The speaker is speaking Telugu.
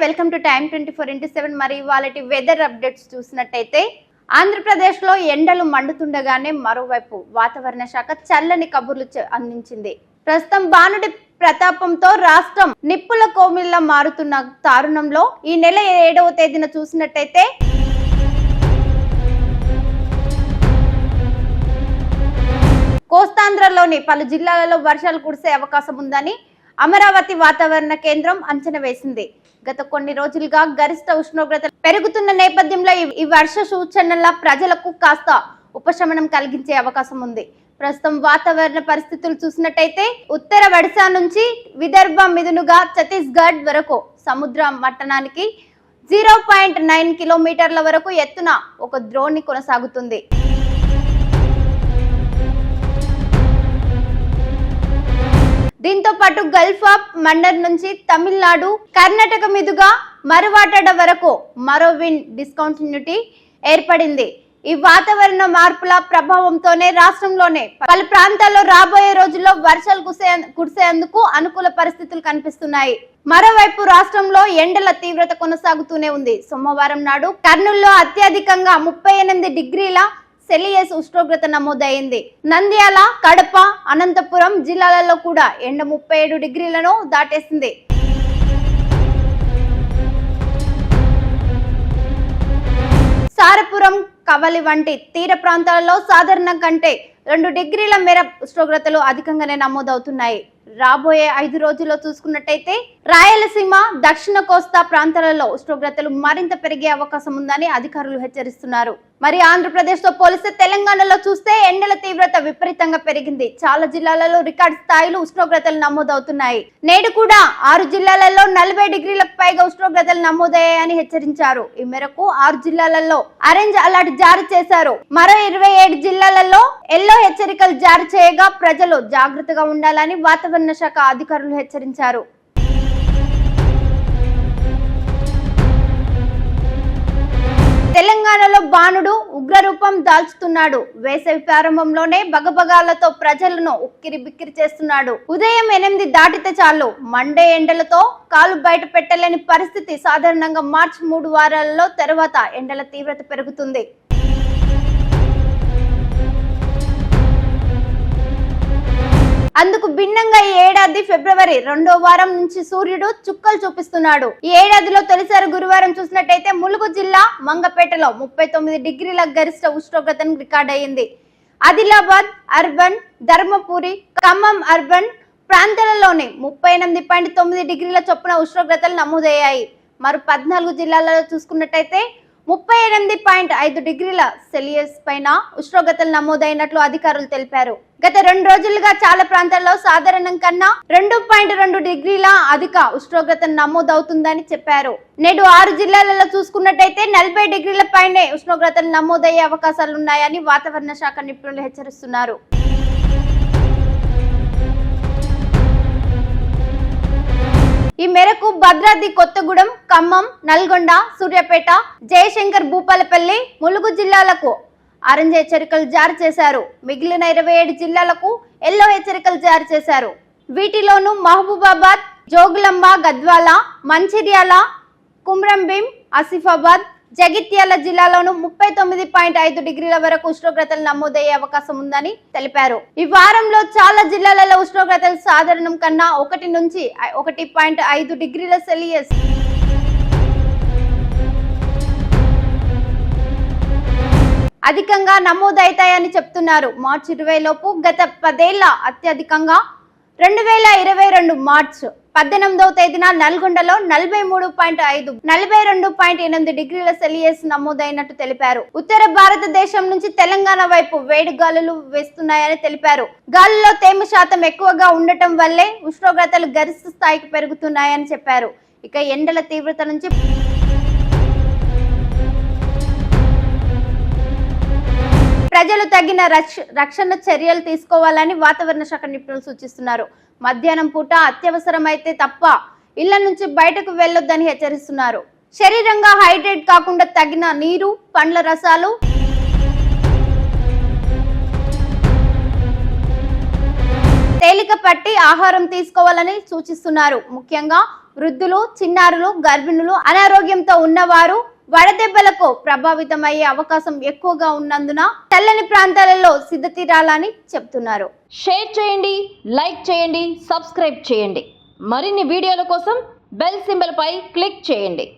Welcome to time 24x7. మరి ఇవాళటి వెదర్ అప్డేట్స్ చూసినట్టయితే ఆంధ్రప్రదేశ్ లో ఎండలు మండుతుండగానే మరోవైపు వాతావరణ శాఖ చల్లని కబుర్లు అందించింది. ప్రస్తుతం బాణుడి ప్రతాపంతో రాష్ట్రం నిప్పుల కోమిల్లా మారుతున్న తరుణంలో ఈ నెల 7వ తేదీన చూసినట్టయితే కోస్తాంధ్రలోని పలు జిల్లాలలో వర్షాలు కురిసే అవకాశం ఉందని అమరావతి వాతావరణ కేంద్రం అంచనా వేసింది. గత కొన్ని రోజులుగా గరిష్ట ఉష్ణోగ్రతలు పెరుగుతున్న నేపథ్యంలో ఈ వర్ష సూచనల ప్రజలకు కాస్త ఉపశమనం కలిగించే అవకాశం ఉంది. ప్రస్తుతం వాతావరణ పరిస్థితులు చూసినట్టయితే ఉత్తర ఒడిశా నుంచి విదర్భ మీదునుగా ఛత్తీస్గఢ్ వరకు సముద్ర మట్టనానికి 0.9 కిలోమీటర్ల వరకు ఎత్తున ఒక ద్రోణి కొనసాగుతుంది. దీంతో పాటు గల్ఫ్ ఆఫ్ మండర్ నుంచి తమిళనాడు, కర్ణాటక మీదుగా మరవాటడ వరకు మరో విండ్ డిస్కంటిన్యూటీ ఏర్పడింది. ఈ వాతావరణ మార్పుల ప్రభావంతోనే రాష్ట్రంలోనే పలు ప్రాంతాల్లో రాబోయే రోజుల్లో వర్షాలు కురిసేందుకు అనుకూల పరిస్థితులు కనిపిస్తున్నాయి. మరోవైపు రాష్ట్రంలో ఎండల తీవ్రత కొనసాగుతూనే ఉంది. సోమవారం నాడు కర్నూలులో అత్యధికంగా 38 డిగ్రీల సెల్సియస్ ఉష్ణోగ్రత నమోదైంది. నంద్యాల, కడప, అనంతపురం జిల్లాలలో కూడా ఎండ 37 డిగ్రీలను దాటేసింది. సారపురం, కవలి వంటి తీర ప్రాంతాలలో సాధారణం కంటే 2 డిగ్రీల మేర ఉష్ణోగ్రతలు అధికంగానే నమోదవుతున్నాయి. రాబోయే 5 రోజుల్లో చూసుకున్నట్టయితే రాయలసీమ, దక్షిణ కోస్తా ప్రాంతాలలో ఉష్ణోగ్రతలు మరింత పెరిగే అవకాశం ఉందని అధికారులు హెచ్చరిస్తున్నారు. మరి ఆంధ్రప్రదేశ్ తో పోలిస్తే తెలంగాణలో చూస్తే ఎండల తీవ్రత విపరీతంగా పెరిగింది. చాలా జిల్లాలలో రికార్డు స్థాయిలో ఉష్ణోగ్రతలు నమోదవుతున్నాయి. నేడు కూడా 6 జిల్లాలలో 40 డిగ్రీలకు పైగా ఉష్ణోగ్రతలు నమోదయ్యాయని హెచ్చరించారు. ఈ మేరకు 6 జిల్లాలలో ఆరెంజ్ అలర్ట్ జారీ చేశారు. మరో 27 జిల్లాలలో ఎల్లో హెచ్చరికలు జారీ చేయగా ప్రజలు జాగ్రత్తగా ఉండాలని వాతావరణ శాఖ అధికారులు హెచ్చరించారు. తెలంగాణలో బాణుడు ఉగ్రరూపం దాల్చుతున్నాడు. వేసవి ప్రారంభంలోనే బగబగాలతో ప్రజలను ఉక్కిరి బిక్కిరి చేస్తున్నాడు. ఉదయం 8 దాటితే చాలు మండే ఎండలతో కాలు బయట పెట్టలేని పరిస్థితి. సాధారణంగా మార్చి 3 వారాలలో తర్వాత ఎండల తీవ్రత పెరుగుతుంది. అందుకు భిన్నంగా ఈ ఏడాది ఫిబ్రవరి 2వ వారం నుంచి సూర్యుడు చుక్కలు చూపిస్తున్నాడు. ఈ ఏడాదిలో తొలిసారి గురువారం చూసినట్టయితే ములుగు జిల్లా మంగపేటలో 39 డిగ్రీల గరిష్ట ఉష్ణోగ్రతను రికార్డ్ అయ్యింది. ఆదిలాబాద్ అర్బన్, ధర్మపురి, ఖమ్మం అర్బన్ ప్రాంతాలలోని 38.9 డిగ్రీల చొప్పున ఉష్ణోగ్రతలు నమోదయ్యాయి. మరో 14 జిల్లాలలో చూసుకున్నట్టయితే 38.5 డిగ్రీల సెల్సియస్ పైన ఉష్ణోగ్రతలు నమోదైనట్లు అధికారులు తెలిపారు. గత 2 రోజులుగా చాలా ప్రాంతాల్లో సాధారణం కన్నా 2.2 డిగ్రీల అధిక ఉష్ణోగ్రత నమోదవుతుందని చెప్పారు. నేడు 6 జిల్లాలలో చూసుకున్నట్టయితే 40 డిగ్రీల పైనే ఉష్ణోగ్రతలు నమోదయ్యే అవకాశాలున్నాయని వాతావరణ శాఖ నిపుణులు హెచ్చరిస్తున్నారు. ఈ మేరకు భద్రాద్రి కొత్తగూడెం, ఖమ్మం, నల్గొండ, సూర్యాపేట, జయశంకర్ భూపాలపల్లి, ములుగు జిల్లాలకు ఆరెంజ్ హెచ్చరికలు జారీ చేశారు. మిగిలిన 27 జిల్లాలకు ఎల్లో హెచ్చరికలు జారీ చేశారు. వీటిలోనూ మహబూబాబాద్, జోగులాంబ, గద్వాల, మంచిర్యాల, కుమ్రంభీం, ఆసిఫాబాద్, జగిత్యాల జిల్లాలోనూ 39.5 డిగ్రీల వరకు ఉష్ణోగ్రతలు నమోదయ్యే అవకాశం ఉందని తెలిపారు. ఈ వారంలో చాలా జిల్లాలలో ఉష్ణోగ్రతలు సాధారణం కన్నా 1 నుంచి 1.5 డిగ్రీల సెల్సియస్ అధికంగా నమోదవుతాయని చెప్తున్నారు. మార్చి 20 లోపు గత 10 ఏళ్ల అత్యధికంగా 2022 మార్చ్ 18వ తేదీన నల్గొండలో 43.5, 42.8 డిగ్రీల సెల్సియస్ నమోదైనట్టు తెలిపారు. ఉత్తర భారతదేశం నుంచి తెలంగాణ వైపు వేడి గాలులు వేస్తున్నాయని తెలిపారు. గాలిలో తేమ శాతం ఎక్కువగా ఉండటం వల్లే ఉష్ణోగ్రతలు గరిష్ట స్థాయికి పెరుగుతున్నాయని చెప్పారు. ఇక ఎండల తీవ్రత నుంచి ప్రజలు తగిన రక్షణ చర్యలు తీసుకోవాలని వాతావరణ శాఖ నిపుణులు సూచిస్తున్నారు. మధ్యాహ్నం పూట అత్యవసరమైతే తప్ప ఇళ్ల నుంచి బయటకు వెళ్లొద్దని హెచ్చరిస్తున్నారు. శరీరంగా హైడ్రేట్ కాకుండా తగిన నీరు, పండ్ల రసాలు, తేలిక పట్టి ఆహారం తీసుకోవాలని సూచిస్తున్నారు. ముఖ్యంగా వృద్ధులు, చిన్నారులు, గర్భిణులు, అనారోగ్యంతో ఉన్నవారు వడదెబ్బలకు ప్రభావితమయ్యే అవకాశం ఎక్కువగా ఉన్నందున చల్లని ప్రాంతాలలో సిద్ధ తీరాలని చెప్తున్నారు. షేర్ చేయండి, లైక్ చేయండి, సబ్స్క్రైబ్ చేయండి. మరిన్ని వీడియోల కోసం బెల్ సింబల్ పై క్లిక్ చేయండి.